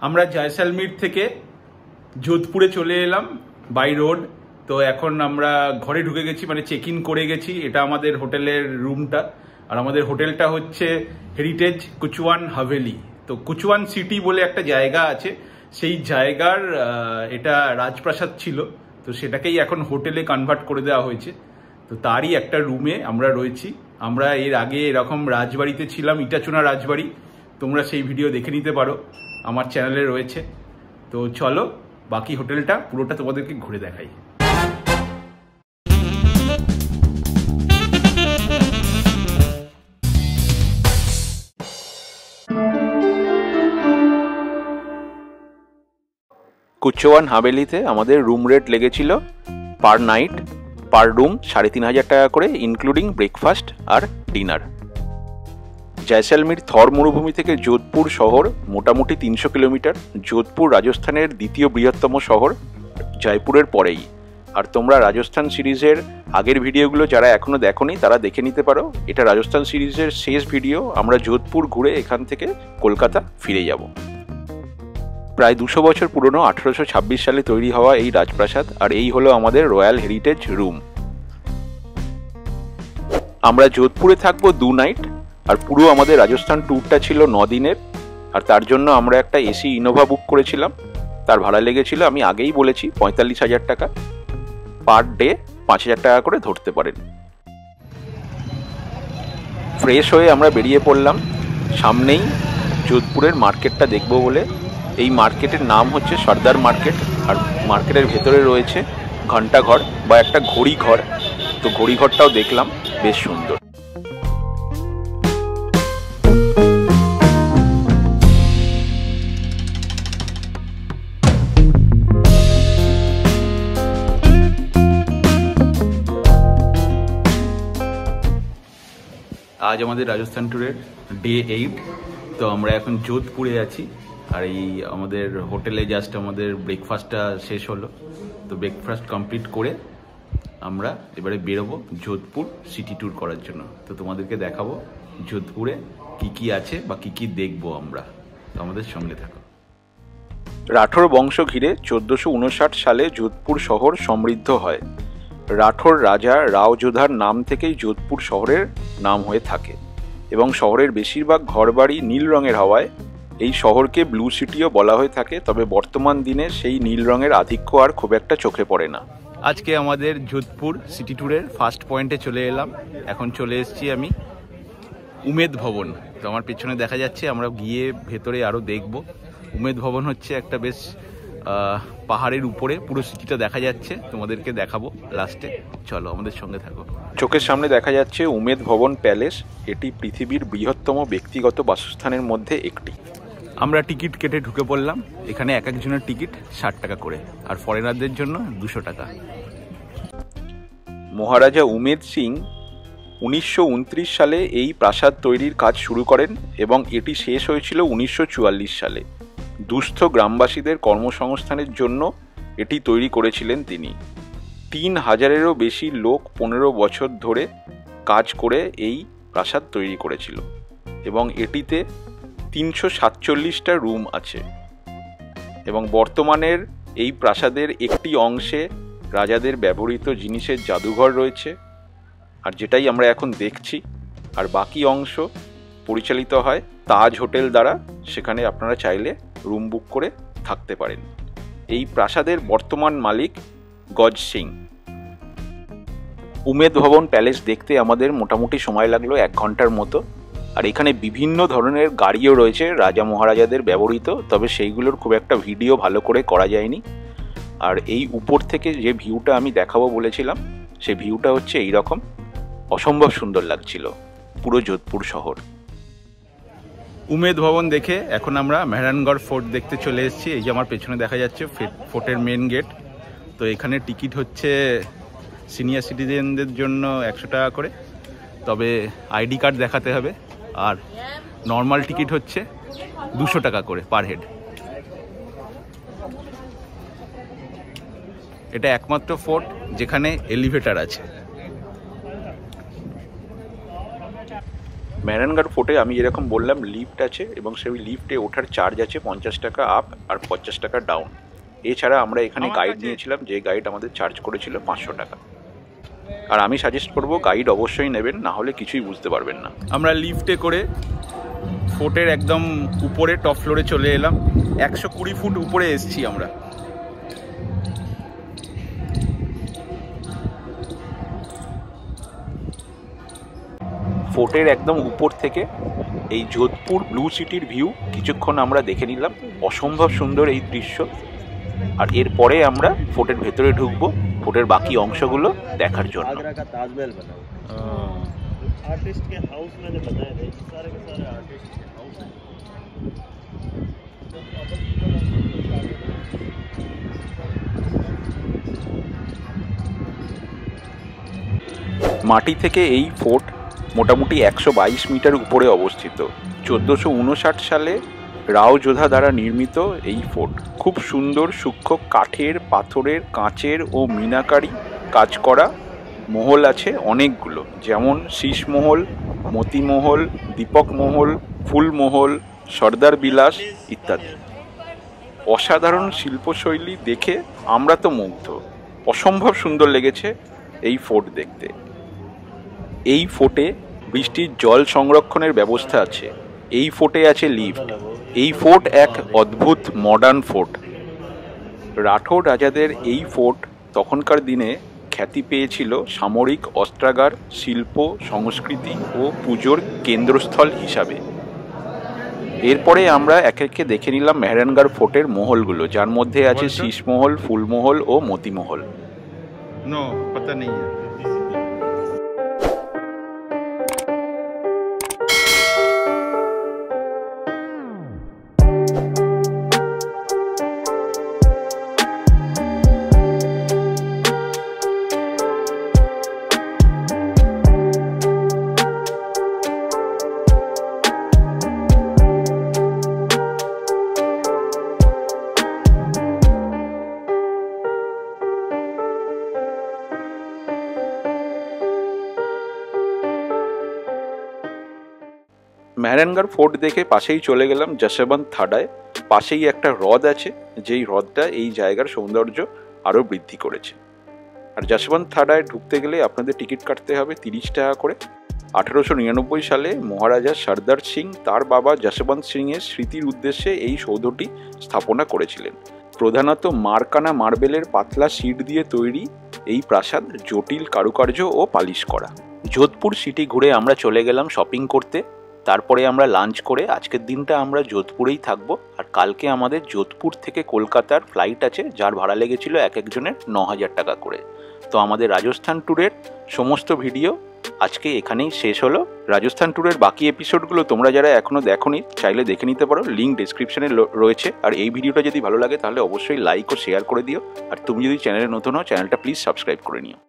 আমরা জয়সালমীর থেকে যোধপুরে চলে এলাম বাই রোড। তো এখন আমরা ঘরে ঢুকে গেছি, মানে চেক ইন করে গেছি। এটা আমাদের হোটেলের রুমটা, আর আমাদের হোটেলটা হচ্ছে হেরিটেজ কুচওয়ান হাভেলি। তো কুচওয়ান সিটি বলে একটা জায়গা আছে, সেই জায়গার এটা রাজপ্রাসাদ ছিল, তো সেটাকেই এখন হোটেলে কনভার্ট করে দেওয়া হয়েছে। তো তারই একটা রুমে আমরা রয়েছি। আমরা এর আগে এরকম রাজবাড়িতে ছিলাম, ইটাচুনা রাজবাড়ি, তোমরা সেই ভিডিও দেখে নিতে পারো, আমার চ্যানেলে রয়েছে। তো চলো বাকি হোটেলটা পুরোটা তোমাদেরকে ঘুরে দেখাই। কুচওয়ান হাভেলিতে আমাদের রুম রেট লেগেছিল পার নাইট পার রুম ৩,৫০০ টাকা করে, ইনক্লুডিং ব্রেকফাস্ট আর ডিনার। জয়সালমীর থর মরুভূমি থেকে যোধপুর শহর মোটামুটি ৩০০ কিলোমিটার। যোধপুর রাজস্থানের দ্বিতীয় বৃহত্তম শহর জয়পুরের পরেই। আর তোমরা রাজস্থান সিরিজের আগের ভিডিওগুলো যারা এখনো দেখোনি তারা দেখে নিতে পারো। এটা রাজস্থান সিরিজের শেষ ভিডিও। আমরা যোধপুর ঘুরে এখান থেকে কলকাতা ফিরে যাব। প্রায় ২০০ বছর পুরনো ১৮২৬ সালে তৈরি হওয়া এই রাজপ্রাসাদ, আর এই হলো আমাদের রয়্যাল হেরিটেজ রুম। আমরা যোধপুরে থাকবো ২ নাইট, আর পুরো আমাদের রাজস্থান ট্যুরটা ছিল ৯ দিনের। আর তার জন্য আমরা একটা এসি ইনোভা বুক করেছিলাম। তার ভাড়া লেগেছিল, আমি আগেই বলেছি, ৪৫,০০০ টাকা। পার ডে ৫,০০০ টাকা করে ধরতে পারেন। ফ্রেশ হয়ে আমরা বেরিয়ে পড়লাম সামনেই যোধপুরের মার্কেটটা দেখবো বলে। এই মার্কেটের নাম হচ্ছে সর্দার মার্কেট, আর মার্কেটের ভেতরে রয়েছে ঘন্টাঘর বা একটা ঘড়ি ঘর। তো ঘড়ি ঘরটাও দেখলাম, বেশ সুন্দর। আজ আমাদের রাজস্থান ট্যুরের ডে 8। তো আমরা এখন যোধপুরে আছি, আর এই আমাদের হোটেলে জাস্ট আমাদের ব্রেকফাস্টটা শেষ হলো। তো ব্রেকফাস্ট কমপ্লিট করে আমরা এবারে বেরোবো যোধপুর সিটি ট্যুর করার জন্য। তো তোমাদেরকে দেখাবো যোধপুরে কি কি আছে বা কি কি দেখবো আমরা। তো আমাদের সঙ্গে থাকো। রাঠোর বংশ ঘিরে ১৪৫৯ সালে যোধপুর শহর সমৃদ্ধ হয়। রাঠোর রাজা রাওযোধার নাম থেকেই যোধপুর শহরের নাম হয়ে থাকে, এবং শহরের বেশিরভাগ ঘরবাড়ি নীল রঙের হওয়ায় এই শহরকে ব্লু সিটিও বলা হয়ে থাকে। তবে বর্তমান দিনে সেই নীল রঙের আধিক্য আর খুব একটা চোখে পড়ে না। আজকে আমাদের যোধপুর সিটি ট্যুরের ফার্স্ট পয়েন্টে চলে এলাম। এখন চলে এসেছি আমি উমেদ ভবন। তো আমার পেছনে দেখা যাচ্ছে, আমরা গিয়ে ভেতরে আরও দেখব। উমেদ ভবন হচ্ছে একটা বেশ পাহাড়ের উপরে, পুরো সিটিটা দেখা যাচ্ছে, তোমাদেরকে দেখাবো লাস্টে। চলো আমাদের সঙ্গে থাকো। চোখের সামনে দেখা যাচ্ছে উমেদ ভবন প্যালেস। এটি পৃথিবীর বৃহত্তম ব্যক্তিগত বাসস্থানের মধ্যে একটি। আমরা টিকিট কেটে ঢুকে পড়লাম। এখানে এক একজনের টিকিট ৬০ টাকা করে, আর ফরেনারদের জন্য ২০০ টাকা। মহারাজা উমেদ সিং ১৯২৯ সালে এই প্রাসাদ তৈরির কাজ শুরু করেন, এবং এটি শেষ হয়েছিল ১৯৪৪ সালে। দুস্থ গ্রামবাসীদের কর্মসংস্থানের জন্য এটি তৈরি করেছিলেন তিনি। ৩,০০০-এরও বেশি লোক ১৫ বছর ধরে কাজ করে এই প্রাসাদ তৈরি করেছিল, এবং এটিতে ৩৪৭টা রুম আছে। এবং বর্তমানের এই প্রাসাদের একটি অংশে রাজাদের ব্যবহৃত জিনিসের জাদুঘর রয়েছে, আর যেটাই আমরা এখন দেখছি। আর বাকি অংশ পরিচালিত হয় তাজ হোটেল দ্বারা। সেখানে আপনারা চাইলে রুম বুক করে থাকতে পারেন। এই প্রাসাদের বর্তমান মালিক গজ সিং। উমেদ ভবন প্যালেস দেখতে আমাদের মোটামুটি সময় লাগলো ১ ঘন্টার মতো। আর এখানে বিভিন্ন ধরনের গাড়িও রয়েছে রাজা মহারাজাদের ব্যবহৃত, তবে সেইগুলোর খুব একটা ভিডিও ভালো করে করা যায়নি। আর এই উপর থেকে যে ভিউটা আমি দেখাবো বলেছিলাম, সেই ভিউটা হচ্ছে এইরকম। অসম্ভব সুন্দর লাগছিল পুরো যোধপুর শহর। উমেদ ভবন দেখে এখন আমরা মেহরানগড় ফোর্ট দেখতে চলে এসেছি। এই যে আমার পেছনে দেখা যাচ্ছে ফোর্টের মেন গেট। তো এখানে টিকিট হচ্ছে সিনিয়র সিটিজেনদের জন্য ১০০ টাকা করে, তবে আইডি কার্ড দেখাতে হবে। আর নর্মাল টিকিট হচ্ছে ২০০ টাকা করে পার হেড। এটা একমাত্র ফোর্ট যেখানে এলিভেটর আছে। মেহরানগড় ফোর্টে আমি যেরকম বললাম লিফট আছে এবং সেই লিফটে ওঠার চার্জ আছে 50 টাকা আপ আর 50 টাকা ডাউন। এছাড়া আমরা এখানে গাইড নিয়েছিলাম, যে গাইড আমাদের চার্জ করেছিল 500 টাকা। আর আমি সাজেস্ট করব গাইড অবশ্যই নেবেন, না হলে কিছুই বুঝতে পারবেন না। আমরা লিফটে করে ফোর্টের একদম উপরে টপ ফ্লোরে চলে এলাম। 120 ফুট উপরে এসছি আমরা। ফোর্টের একদম উপর থেকে এই যোধপুর ব্লু সিটির ভিউ কিছুক্ষণ আমরা দেখে নিলাম। অসম্ভব সুন্দর এই দৃশ্য। আর এরপরে আমরা ফোর্টের ভেতরে ঢুকবো ফোর্টের বাকি অংশগুলো দেখার জন্য। মাটি থেকে এই ফোর্ট মোটামুটি 122 মিটার উপরে অবস্থিত। 1459 সালে রাও যোধা দ্বারা নির্মিত এই ফোর্ট। খুব সুন্দর সূক্ষ্ম কাঠের, পাথরের, কাঁচের ও মিনাকারি কাজ করা মহল আছে অনেকগুলো, যেমন শীষ মহল, মতি মহল, দীপক মহল, ফুল মহল, সর্দার বিলাস ইত্যাদি। অসাধারণ শিল্পশৈলী দেখে আমরা তো মুগ্ধ। অসম্ভব সুন্দর লেগেছে এই ফোর্ট দেখতে। এই ফোর্টে বৃষ্টির জল সংরক্ষণের ব্যবস্থা আছে। এই ফোর্টে আছে লিফট। এই ফোর্ট এক অদ্ভুত মডার্ন ফোর্ট। রাঠোর রাজাদের এই ফোর্ট তখনকার দিনে খ্যাতি পেয়েছিল সামরিক অস্ত্রাগার, শিল্প, সংস্কৃতি ও পুজোর কেন্দ্রস্থল হিসাবে। এরপরে আমরা একে একে দেখে নিলাম মেহরানগড় ফোর্টের মহলগুলো, যার মধ্যে আছে শীষ মহল, ফুলমহল ও মতি মহল। মেহরানগড় ফোর্ট দেখে পাশেই চলে গেলাম যশবন্ত থাডায়। পাশেই একটা হ্রদ আছে, যেই হ্রদটা এই জায়গার সৌন্দর্য আরও বৃদ্ধি করেছে। আর যশবন্ত থাডায় ঢুকতে গেলে আপনাদের টিকিট কাটতে হবে 30 টাকা করে। 1899 সালে মহারাজা সর্দার সিং তার বাবা যশবন্ত সিংয়ের স্মৃতির উদ্দেশ্যে এই সৌধটি স্থাপনা করেছিলেন। প্রধানত মার্কানা মার্বেলের পাতলা শিট দিয়ে তৈরি এই প্রাসাদ জটিল কারুকার্য ও পালিশ করা। যোধপুর সিটি ঘুরে আমরা চলে গেলাম শপিং করতে। তারপরে আমরা লাঞ্চ করে আজকের দিনটা আমরা যোধপুরেই থাকবো। আর কালকে আমাদের যোধপুর থেকে কলকাতার ফ্লাইট আছে, যার ভাড়া লেগেছিল এক একজনের 9000 টাকা করে। তো আমাদের রাজস্থান ট্যুরের সমস্ত ভিডিও আজকে এখানেই শেষ হলো। রাজস্থান ট্যুরের বাকি এপিসোডগুলো তোমরা যারা এখনও দেখোনি চাইলে দেখে নিতে পারো, লিঙ্ক ডেসক্রিপশনে রয়েছে। আর এই ভিডিওটা যদি ভালো লাগে তাহলে অবশ্যই লাইক ও শেয়ার করে দিও। আর তুমি যদি চ্যানেলে নতুন হও চ্যানেলটা প্লিজ সাবস্ক্রাইব করে নিও।